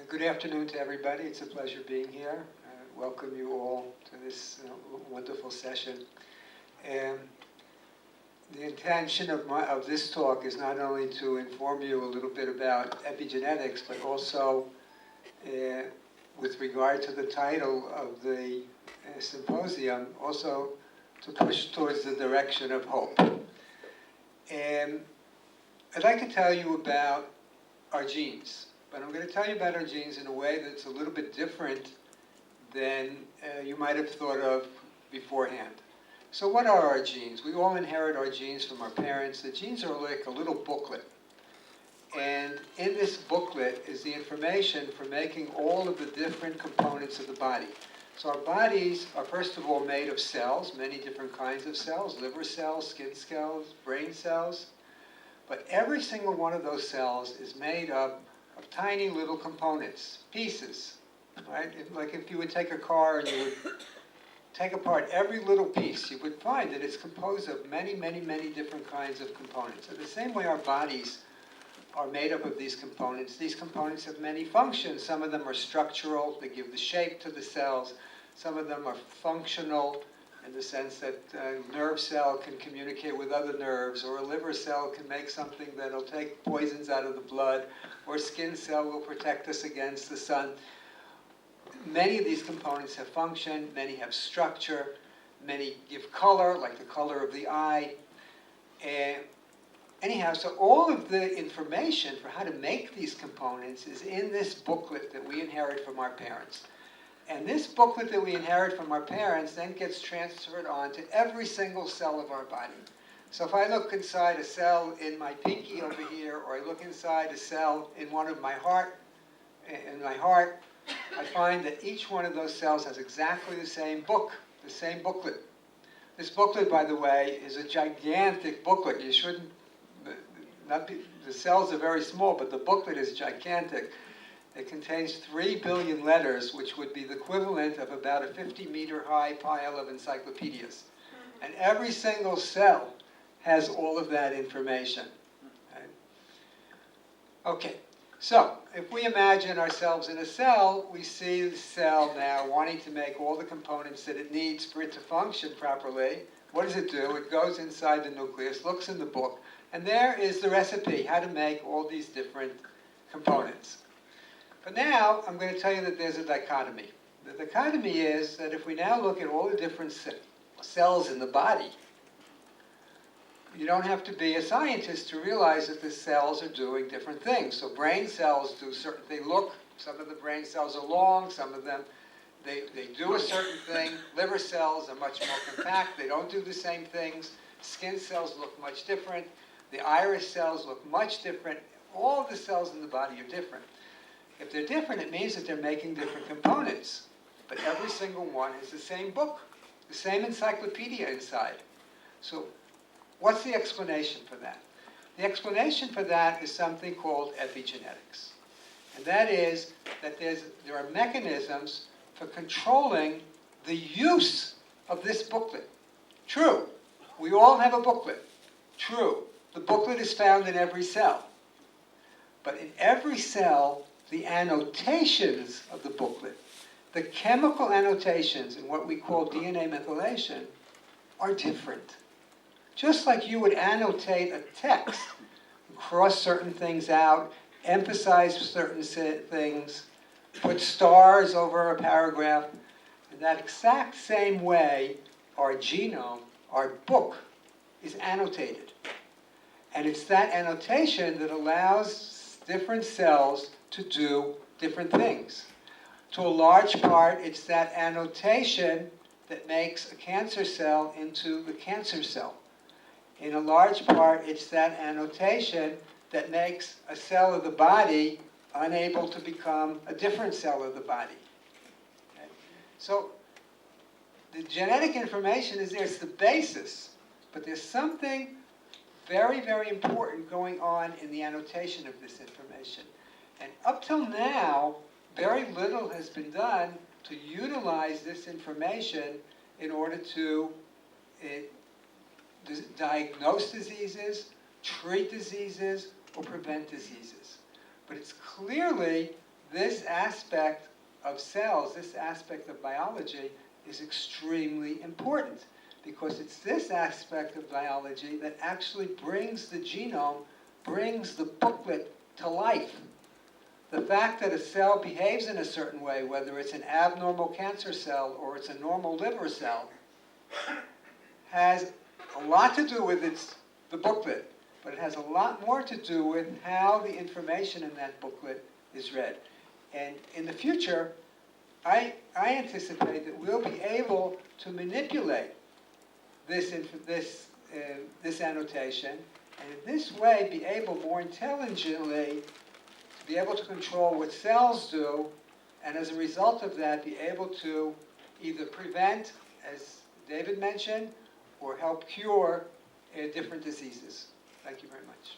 Good afternoon to everybody. It's a pleasure being here. Welcome you all to this wonderful session. And the intention of this talk is not only to inform you a little bit about epigenetics, but also with regard to the title of the symposium, also to push towards the direction of hope. And I'd like to tell you about our genes, but I'm going to tell you about our genes in a way that's a little bit different than you might have thought of beforehand. So what are our genes? We all inherit our genes from our parents. The genes are like a little booklet. And in this booklet is the information for making all of the different components of the body. So our bodies are first of all made of cells, many different kinds of cells, liver cells, skin cells, brain cells. But every single one of those cells is made up of tiny little components, pieces, right? Like if you would take a car and you would take apart every little piece, you would find that it's composed of many, many, many different kinds of components. So the same way our bodies are made up of these components have many functions. Some of them are structural, they give the shape to the cells. Some of them are functional, in the sense that a nerve cell can communicate with other nerves, or a liver cell can make something that'll take poisons out of the blood, or a skin cell will protect us against the sun. Many of these components have function, many have structure, many give color, like the color of the eye. Anyhow, so all of the information for how to make these components is in this booklet that we inherit from our parents. And this booklet that we inherit from our parents then gets transferred on to every single cell of our body. So if I look inside a cell in my pinky over here, or I look inside a cell in one of my heart, I find that each one of those cells has exactly the same booklet. This booklet, by the way, is a gigantic booklet. You shouldn't, the cells are very small, but the booklet is gigantic. It contains 3 billion letters, which would be the equivalent of about a 50-meter high pile of encyclopedias. And every single cell has all of that information. Okay, so if we imagine ourselves in a cell, we see the cell now wanting to make all the components that it needs for it to function properly. What does it do? It goes inside the nucleus, looks in the book, and there is the recipe, how to make all these different components. But now, I'm going to tell you that there's a dichotomy. The dichotomy is that if we now look at all the different cells in the body, you don't have to be a scientist to realize that the cells are doing different things. So brain cells do certain, some of the brain cells are long, some of them, they do a certain thing. Liver cells are much more compact, they don't do the same things. Skin cells look much different. The iris cells look much different. All the cells in the body are different. If they're different, it means that they're making different components. But every single one has the same book, the same encyclopedia inside. So what's the explanation for that? The explanation for that is something called epigenetics. And that is that there are mechanisms for controlling the use of this booklet. True, we all have a booklet. True, the booklet is found in every cell. But in every cell, the annotations of the booklet, the chemical annotations in what we call DNA methylation, are different. Just like you would annotate a text, cross certain things out, emphasize certain things, put stars over a paragraph, in that exact same way, our genome, our book, is annotated. And it's that annotation that allows different cells to do different things. To a large part, it's that annotation that makes a cancer cell into the cancer cell. In a large part, it's that annotation that makes a cell of the body unable to become a different cell of the body. Okay? So the genetic information is there, it's the basis, but there's something very, very important going on in the annotation of this information. And up till now, very little has been done to utilize this information in order to diagnose diseases, treat diseases, or prevent diseases. But it's clearly this aspect of cells, this aspect of biology, is extremely important, because it's this aspect of biology that actually brings the genome, brings the booklet to life. The fact that a cell behaves in a certain way, whether it's an abnormal cancer cell or it's a normal liver cell, has a lot to do with the booklet, but it has a lot more to do with how the information in that booklet is read. And in the future, I anticipate that we'll be able to manipulate this annotation, and in this way be able more intelligently to be able to control what cells do, and as a result of that be able to either prevent, as David mentioned, or help cure different diseases. Thank you very much.